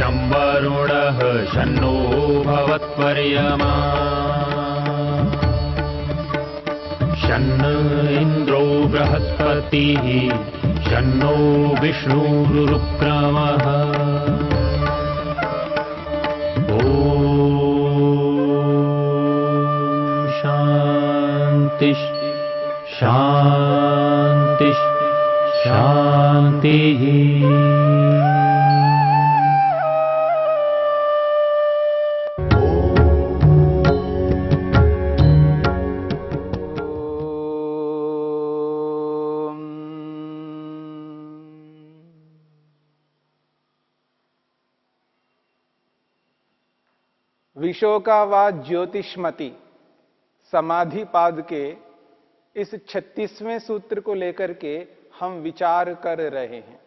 शं वरुणः शन्नो भवत्वर्यमा शन्न इन्द्रो बृहस्पतिः शन्नो विष्णुरुक्रमः ॐ शान्ति शान्ति शान्तिः। विशोकावाद ज्योतिष्मति समाधिपाद के इस 36वें सूत्र को लेकर के हम विचार कर रहे हैं।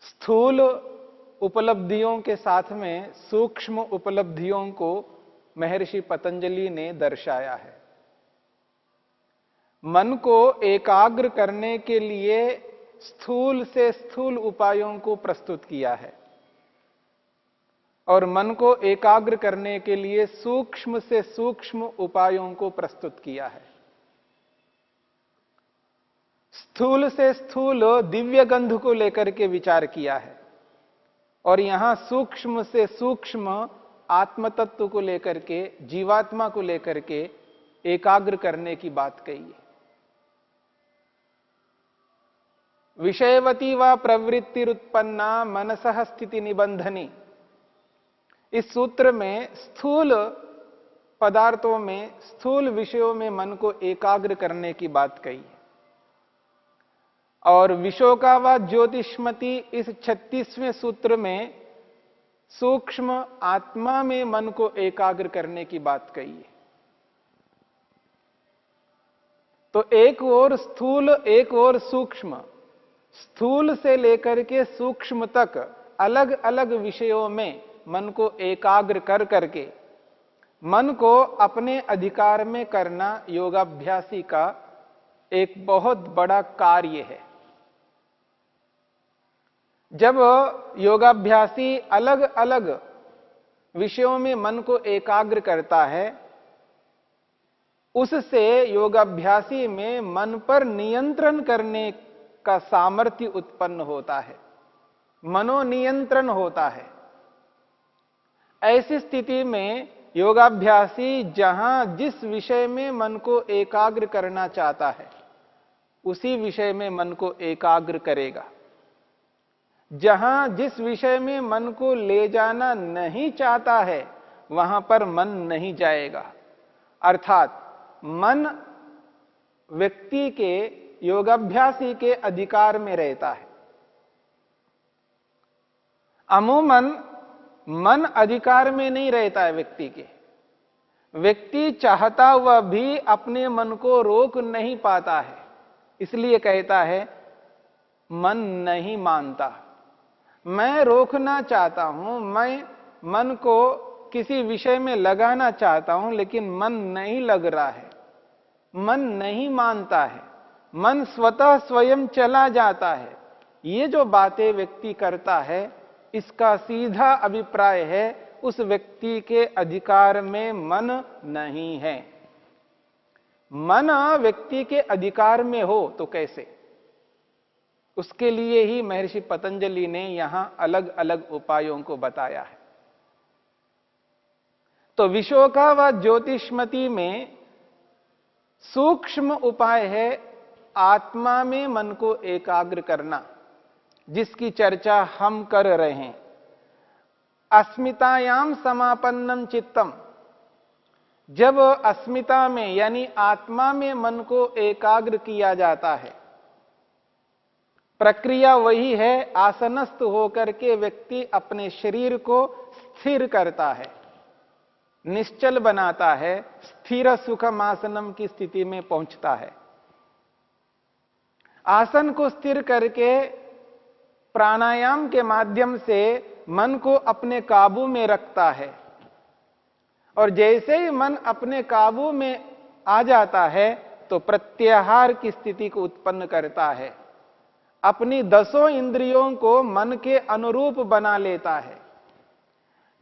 स्थूल उपलब्धियों के साथ में सूक्ष्म उपलब्धियों को महर्षि पतंजलि ने दर्शाया है। मन को एकाग्र करने के लिए स्थूल से स्थूल उपायों को प्रस्तुत किया है और मन को एकाग्र करने के लिए सूक्ष्म से सूक्ष्म उपायों को प्रस्तुत किया है। स्थूल से स्थूल दिव्य गंध को लेकर के विचार किया है और यहां सूक्ष्म से सूक्ष्म आत्म तत्व को लेकर के, जीवात्मा को लेकर के एकाग्र करने की बात कही है। विषयवती व प्रवृत्तिरुत्पन्ना मनसः स्थिति निबंधनी, इस सूत्र में स्थूल पदार्थों में, स्थूल विषयों में मन को एकाग्र करने की बात कही है। और विशोकावाद ज्योतिष्मति इस 36वें सूत्र में सूक्ष्म आत्मा में मन को एकाग्र करने की बात कही है। तो एक और स्थूल, एक और सूक्ष्म, स्थूल से लेकर के सूक्ष्म तक अलग अलग विषयों में मन को एकाग्र कर करके मन को अपने अधिकार में करना योगाभ्यासी का एक बहुत बड़ा कार्य है। जब योगाभ्यासी अलग अलग विषयों में मन को एकाग्र करता है, उससे योगाभ्यासी में मन पर नियंत्रण करने का सामर्थ्य उत्पन्न होता है, मनोनियंत्रण होता है। ऐसी स्थिति में योगाभ्यासी जहां जिस विषय में मन को एकाग्र करना चाहता है उसी विषय में मन को एकाग्र करेगा। जहां जिस विषय में मन को ले जाना नहीं चाहता है वहां पर मन नहीं जाएगा। अर्थात मन व्यक्ति के, योगाभ्यासी के अधिकार में रहता है। अमूमन मन अधिकार में नहीं रहता है व्यक्ति के। व्यक्ति चाहता हुआ भी अपने मन को रोक नहीं पाता है, इसलिए कहता है मन नहीं मानता। मैं रोकना चाहता हूं, मैं मन को किसी विषय में लगाना चाहता हूं, लेकिन मन नहीं लग रहा है, मन नहीं मानता है, मन स्वतः स्वयं चला जाता है। ये जो बातें व्यक्ति करता है, इसका सीधा अभिप्राय है उस व्यक्ति के अधिकार में मन नहीं है। मन व्यक्ति के अधिकार में हो तो कैसे? उसके लिए ही महर्षि पतंजलि ने यहां अलग अलग उपायों को बताया है। तो विशोका व ज्योतिष्मति में सूक्ष्म उपाय है आत्मा में मन को एकाग्र करना, जिसकी चर्चा हम कर रहे हैं। अस्मितायाम समापन्नम चित्तम, जब अस्मिता में यानी आत्मा में मन को एकाग्र किया जाता है, प्रक्रिया वही है, आसनस्थ होकर के व्यक्ति अपने शरीर को स्थिर करता है, निश्चल बनाता है, स्थिर सुखम आसनम की स्थिति में पहुंचता है। आसन को स्थिर करके प्राणायाम के माध्यम से मन को अपने काबू में रखता है और जैसे ही मन अपने काबू में आ जाता है तो प्रत्याहार की स्थिति को उत्पन्न करता है। अपनी 10 इंद्रियों को मन के अनुरूप बना लेता है।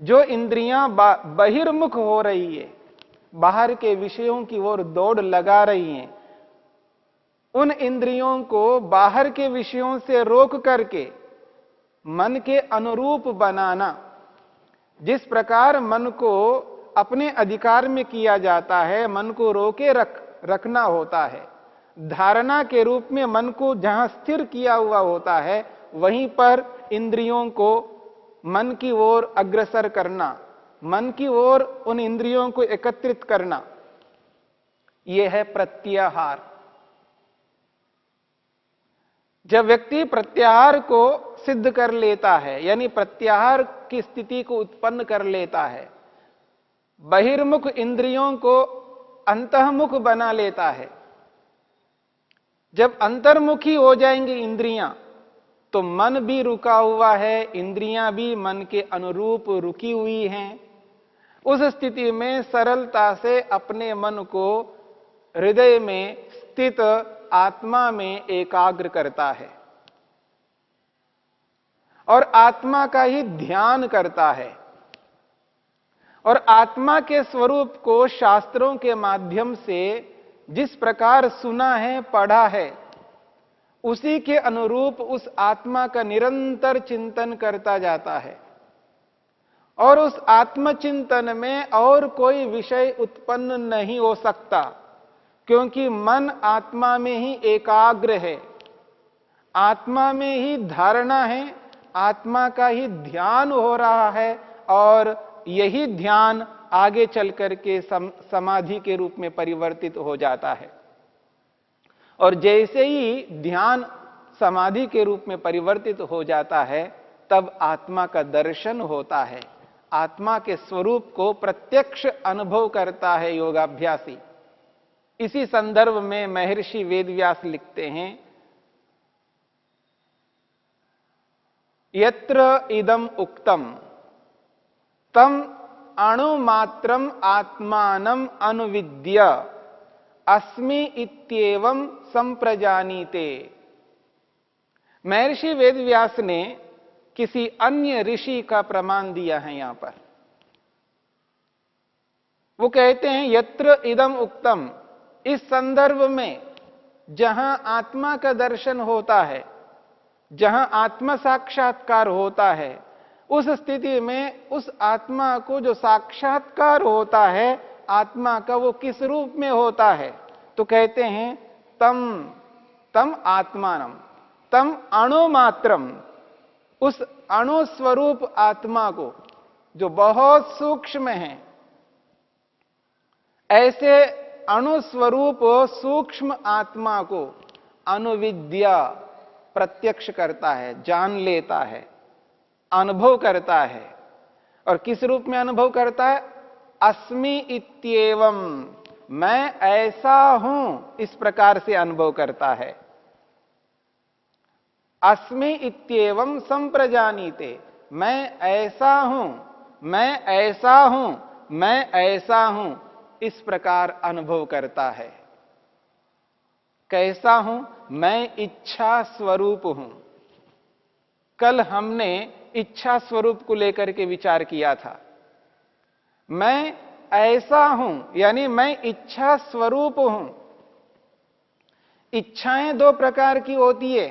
जो इंद्रियां बहिर्मुख हो रही है, बाहर के विषयों की ओर दौड़ लगा रही हैं, उन इंद्रियों को बाहर के विषयों से रोक करके मन के अनुरूप बनाना। जिस प्रकार मन को अपने अधिकार में किया जाता है, मन को रोके रखना होता है, धारणा के रूप में मन को जहां स्थिर किया हुआ होता है, वहीं पर इंद्रियों को मन की ओर अग्रसर करना, मन की ओर उन इंद्रियों को एकत्रित करना, यह है प्रत्याहार। जब व्यक्ति प्रत्याहार को सिद्ध कर लेता है, यानी प्रत्याहार की स्थिति को उत्पन्न कर लेता है, बहिर्मुख इंद्रियों को अंतर्मुख बना लेता है, जब अंतर्मुखी हो जाएंगी इंद्रियां, तो मन भी रुका हुआ है, इंद्रियां भी मन के अनुरूप रुकी हुई हैं। उस स्थिति में सरलता से अपने मन को हृदय में स्थित आत्मा में एकाग्र करता है और आत्मा का ही ध्यान करता है, और आत्मा के स्वरूप को शास्त्रों के माध्यम से जिस प्रकार सुना है, पढ़ा है, उसी के अनुरूप उस आत्मा का निरंतर चिंतन करता जाता है। और उस आत्मचिंतन में और कोई विषय उत्पन्न नहीं हो सकता, क्योंकि मन आत्मा में ही एकाग्र है, आत्मा में ही धारणा है, आत्मा का ही ध्यान हो रहा है, और यही ध्यान आगे चल करके समाधि के रूप में परिवर्तित हो जाता है। और जैसे ही ध्यान समाधि के रूप में परिवर्तित हो जाता है, तब आत्मा का दर्शन होता है, आत्मा के स्वरूप को प्रत्यक्ष अनुभव करता है योगाभ्यासी। इसी संदर्भ में महर्षि वेदव्यास लिखते हैं, यत्र इदम उक्तम तम अणुमात्रम आत्मानम अनुविद्य अस्मि इत्येवं संप्रजानीते। महर्षि वेदव्यास ने किसी अन्य ऋषि का प्रमाण दिया है यहां पर। वो कहते हैं यत्र इदम उक्तम, इस संदर्भ में जहां आत्मा का दर्शन होता है, जहां आत्म साक्षात्कार होता है, उस स्थिति में उस आत्मा को जो साक्षात्कार होता है आत्मा का, वो किस रूप में होता है? तो कहते हैं तम आत्मानम, तम अणुमात्रम, उस अणु स्वरूप आत्मा को जो बहुत सूक्ष्म है, ऐसे अणु स्वरूप सूक्ष्म आत्मा को अनुविद्या प्रत्यक्ष करता है, जान लेता है, अनुभव करता है। और किस रूप में अनुभव करता है? अस्मि इत्येवं, मैं ऐसा हूं, इस प्रकार से अनुभव करता है। अस्मि इत्येवं संप्रजानीते, मैं ऐसा हूं, मैं ऐसा हूं, मैं ऐसा हूं, इस प्रकार अनुभव करता है। कैसा हूं? मैं इच्छा स्वरूप हूं। कल हमने इच्छा स्वरूप को लेकर के विचार किया था। मैं ऐसा हूं, यानी मैं इच्छा स्वरूप हूं। इच्छाएं दो प्रकार की होती है,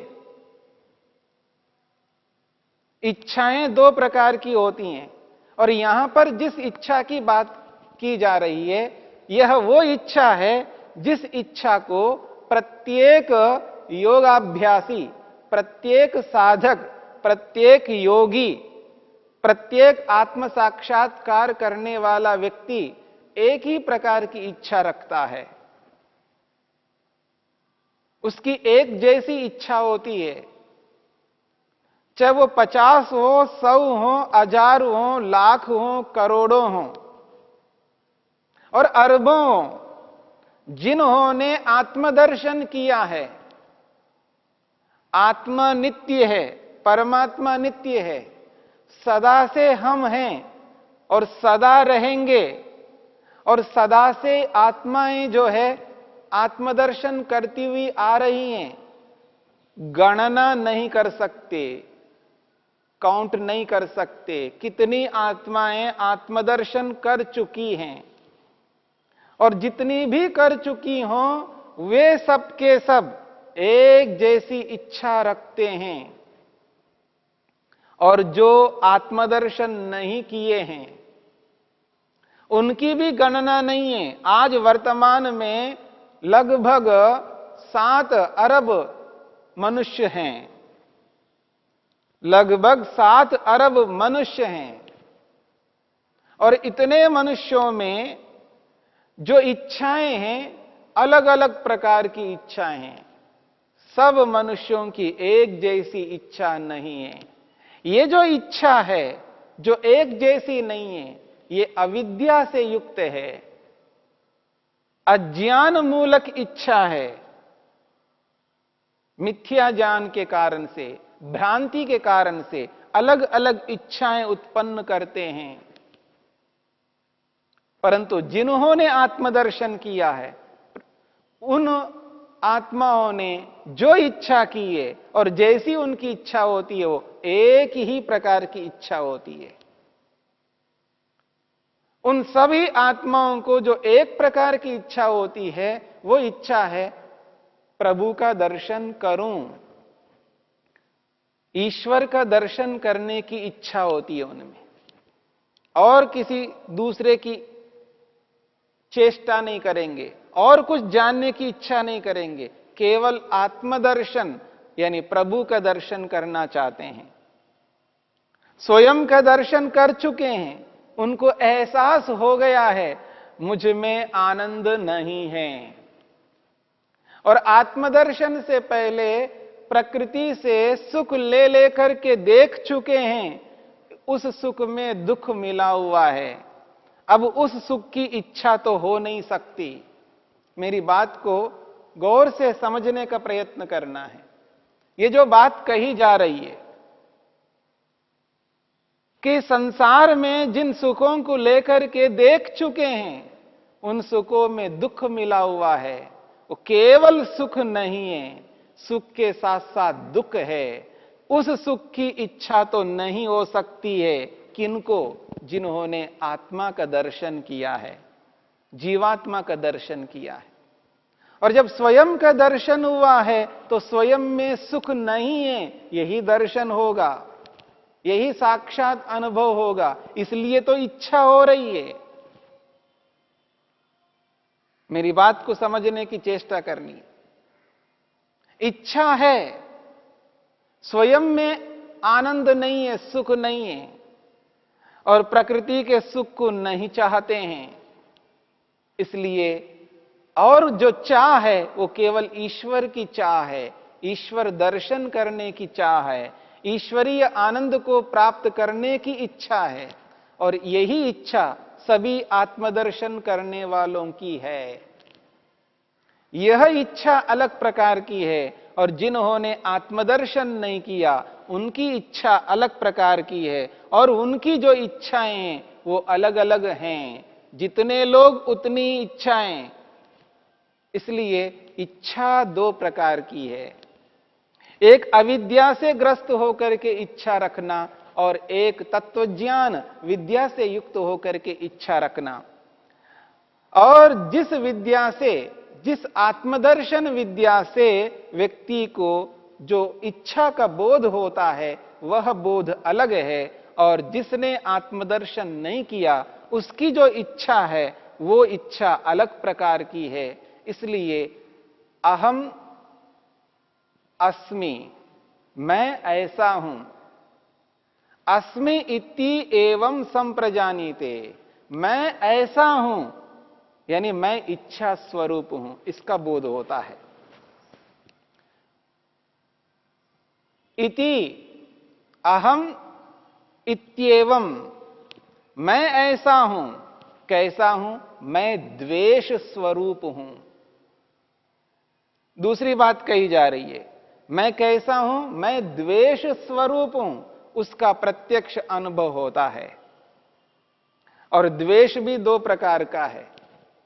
इच्छाएं दो प्रकार की होती हैं, और यहां पर जिस इच्छा की बात की जा रही है, यह वो इच्छा है जिस इच्छा को प्रत्येक योगाभ्यासी, प्रत्येक साधक, प्रत्येक योगी, प्रत्येक आत्म साक्षात्कार करने वाला व्यक्ति एक ही प्रकार की इच्छा रखता है। उसकी एक जैसी इच्छा होती है, चाहे वो 50 हो, 100 हो, 1000 हो, लाख हो, करोड़ों हो और अरबों हो। जिन्होंने आत्मदर्शन किया है, आत्मा नित्य है, परमात्मा नित्य है, सदा से हम हैं और सदा रहेंगे, और सदा से आत्माएं जो है आत्मदर्शन करती हुई आ रही हैं, गणना नहीं कर सकते, काउंट नहीं कर सकते कितनी आत्माएं आत्मदर्शन कर चुकी हैं, और जितनी भी कर चुकी हों वे सब के सब एक जैसी इच्छा रखते हैं, और जो आत्मदर्शन नहीं किए हैं उनकी भी गणना नहीं है। आज वर्तमान में लगभग 7 अरब मनुष्य हैं, लगभग 7 अरब मनुष्य हैं, और इतने मनुष्यों में जो इच्छाएं हैं अलग अलग प्रकार की इच्छाएं हैं। सब मनुष्यों की एक जैसी इच्छा नहीं है। ये जो इच्छा है जो एक जैसी नहीं है, ये अविद्या से युक्त है, अज्ञान मूलक इच्छा है। मिथ्या ज्ञान के कारण से, भ्रांति के कारण से अलग अलग इच्छाएं उत्पन्न करते हैं। परंतु जिन्होंने आत्मदर्शन किया है उन आत्माओं ने जो इच्छा की है और जैसी उनकी इच्छा होती है वो एक ही प्रकार की इच्छा होती है। उन सभी आत्माओं को जो एक प्रकार की इच्छा होती है वो इच्छा है प्रभु का दर्शन करूं, ईश्वर का दर्शन करने की इच्छा होती है उनमें, और किसी दूसरे की चेष्टा नहीं करेंगे और कुछ जानने की इच्छा नहीं करेंगे, केवल आत्मदर्शन यानी प्रभु का दर्शन करना चाहते हैं। स्वयं का दर्शन कर चुके हैं, उनको एहसास हो गया है मुझ में आनंद नहीं है, और आत्मदर्शन से पहले प्रकृति से सुख ले लेकर के देख चुके हैं, उस सुख में दुख मिला हुआ है। अब उस सुख की इच्छा तो हो नहीं सकती। मेरी बात को गौर से समझने का प्रयत्न करना है। ये जो बात कही जा रही है कि संसार में जिन सुखों को लेकर के देख चुके हैं उन सुखों में दुख मिला हुआ है, वो केवल सुख नहीं है, सुख के साथ साथ दुख है। उस सुख की इच्छा तो नहीं हो सकती है किनको? जिन्होंने आत्मा का दर्शन किया है, जीवात्मा का दर्शन किया है। और जब स्वयं का दर्शन हुआ है तो स्वयं में सुख नहीं है, यही दर्शन होगा, यही साक्षात अनुभव होगा। इसलिए तो इच्छा हो रही है। मेरी बात को समझने की चेष्टा करनी। इच्छा है, स्वयं में आनंद नहीं है, सुख नहीं है, और प्रकृति के सुख को नहीं चाहते हैं। इसलिए और जो चाह है वो केवल ईश्वर की चाह है, ईश्वर दर्शन करने की चाह है, ईश्वरीय आनंद को प्राप्त करने की इच्छा है। और यही इच्छा सभी आत्मदर्शन करने वालों की है। यह इच्छा अलग प्रकार की है, और जिन्होंने आत्मदर्शन नहीं किया उनकी इच्छा अलग प्रकार की है, और उनकी जो इच्छाएं हैं वो अलग अलग हैं। जितने लोग उतनी इच्छाएं। इसलिए इच्छा 2 प्रकार की है, एक अविद्या से ग्रस्त होकर के इच्छा रखना, और एक तत्वज्ञान विद्या से युक्त होकर के इच्छा रखना। और जिस विद्या से, जिस आत्मदर्शन विद्या से व्यक्ति को जो इच्छा का बोध होता है वह बोध अलग है, और जिसने आत्मदर्शन नहीं किया उसकी जो इच्छा है वो इच्छा अलग प्रकार की है। इसलिए अहम अस्मि, मैं ऐसा हूं, अस्मि इति एवं संप्रजानीते, मैं ऐसा हूं यानी मैं इच्छा स्वरूप हूं, इसका बोध होता है। इति अहम इत्येवं, मैं ऐसा हूं, कैसा हूं? मैं द्वेष स्वरूप हूं। दूसरी बात कही जा रही है, मैं कैसा हूं? मैं द्वेष स्वरूप हूं, उसका प्रत्यक्ष अनुभव होता है। और द्वेष भी 2 प्रकार का है।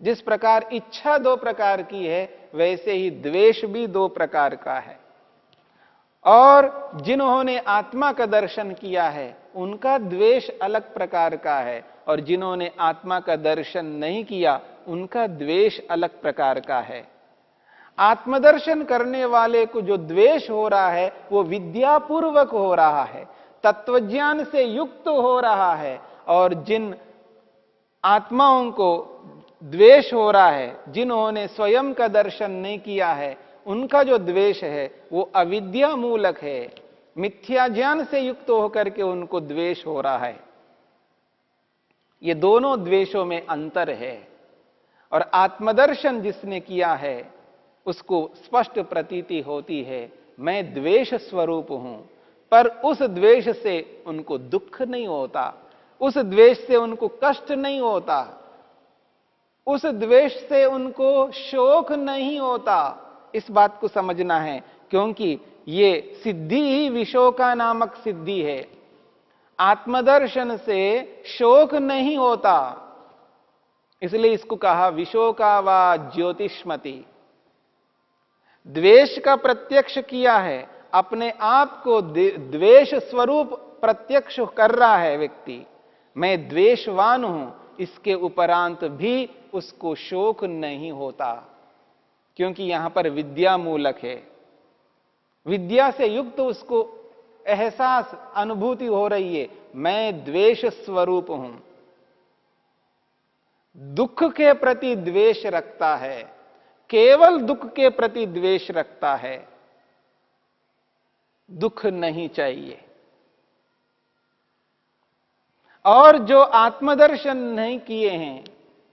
जिस प्रकार इच्छा 2 प्रकार की है वैसे ही द्वेष भी 2 प्रकार का है। और जिन्होंने आत्मा का दर्शन किया है उनका द्वेष अलग प्रकार का है, और जिन्होंने आत्मा का दर्शन नहीं किया उनका द्वेष अलग प्रकार का है। आत्मदर्शन करने वाले को जो द्वेष हो रहा है वो विद्यापूर्वक हो रहा है, तत्वज्ञान से युक्त हो रहा है, और जिन आत्माओं को द्वेष हो रहा है, जिन्होंने स्वयं का दर्शन नहीं किया है, उनका जो द्वेष है वो अविद्या मूलक है, मिथ्या ज्ञान से युक्त होकर के उनको द्वेष हो रहा है। ये दोनों द्वेषों में अंतर है, और आत्मदर्शन जिसने किया है उसको स्पष्ट प्रतीति होती है मैं द्वेष स्वरूप हूं, पर उस द्वेष से उनको दुख नहीं होता, उस द्वेष से उनको कष्ट नहीं होता, उस द्वेष से उनको शोक नहीं होता। इस बात को समझना है, क्योंकि ये सिद्धि ही विशोका नामक सिद्धि है। आत्मदर्शन से शोक नहीं होता, इसलिए इसको कहा विशोका वा ज्योतिष्मति। द्वेष का प्रत्यक्ष किया है, अपने आप को द्वेष स्वरूप प्रत्यक्ष कर रहा है व्यक्ति, मैं द्वेषवान हूं, इसके उपरांत भी उसको शोक नहीं होता, क्योंकि यहां पर विद्या मूलक है। विद्या से युक्त उसको एहसास अनुभूति हो रही है मैं द्वेष स्वरूप हूं। दुख के प्रति द्वेष रखता है, केवल दुख के प्रति द्वेष रखता है, दुख नहीं चाहिए। और जो आत्मदर्शन नहीं किए हैं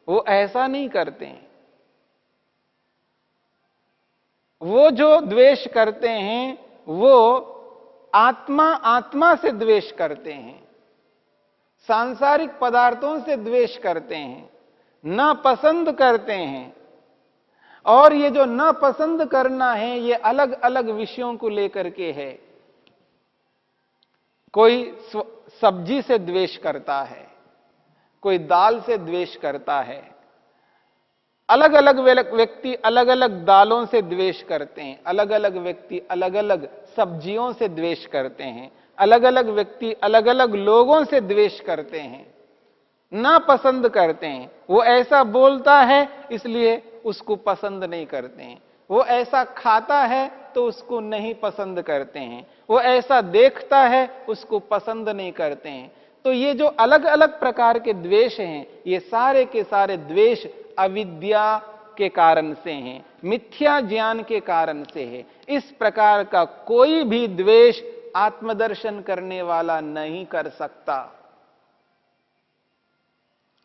वो ऐसा नहीं करते हैं। वो जो द्वेष करते हैं वो आत्मा से द्वेष करते हैं, सांसारिक पदार्थों से द्वेष करते हैं, ना पसंद करते हैं। और ये जो ना पसंद करना है ये अलग अलग विषयों को लेकर के है। कोई सब्जी से द्वेष करता है, कोई दाल से द्वेष करता है, अलग अलग व्यक्ति अलग अलग दालों से द्वेष करते हैं, अलग अलग व्यक्ति अलग अलग सब्जियों से द्वेष करते हैं, अलग अलग व्यक्ति अलग अलग लोगों से द्वेष करते हैं, ना पसंद करते हैं। वो ऐसा बोलता है इसलिए उसको पसंद नहीं करते हैं, वो ऐसा खाता है तो उसको नहीं पसंद करते हैं, वो ऐसा देखता है उसको पसंद नहीं करते हैं। तो ये जो अलग अलग प्रकार के द्वेष हैं ये सारे के सारे द्वेष अविद्या के कारण से हैं, मिथ्या ज्ञान के कारण से है। इस प्रकार का कोई भी द्वेष आत्मदर्शन करने वाला नहीं कर सकता,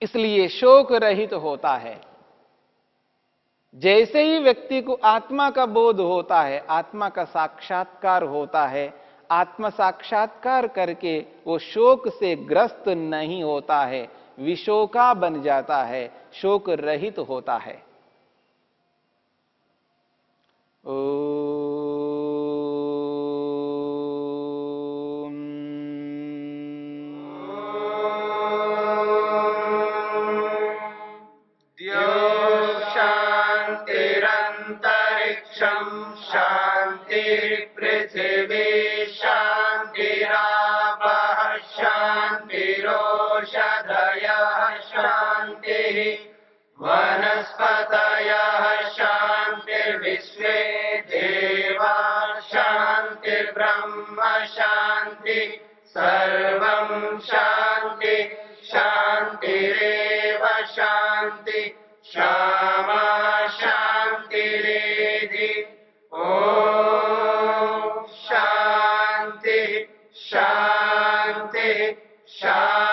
इसलिए शोक रहित होता है। जैसे ही व्यक्ति को आत्मा का बोध होता है, आत्मा का साक्षात्कार होता है, आत्म साक्षात्कार करके वो शोक से ग्रस्त नहीं होता है, विशोका बन जाता है, शोक रहित होता है। शांतिरंतरिक्षं शांतिर्पृथिवी शांतिरापः शांतिरोषधयः शांतिः वनस्पतयः शांतिर्विश्वे देवा शांतिर्ब्रह्म शांति सर्वं शांति शांतिरेव शांति क्षमा शांतिरेधि। ओम शांति शांति शांति।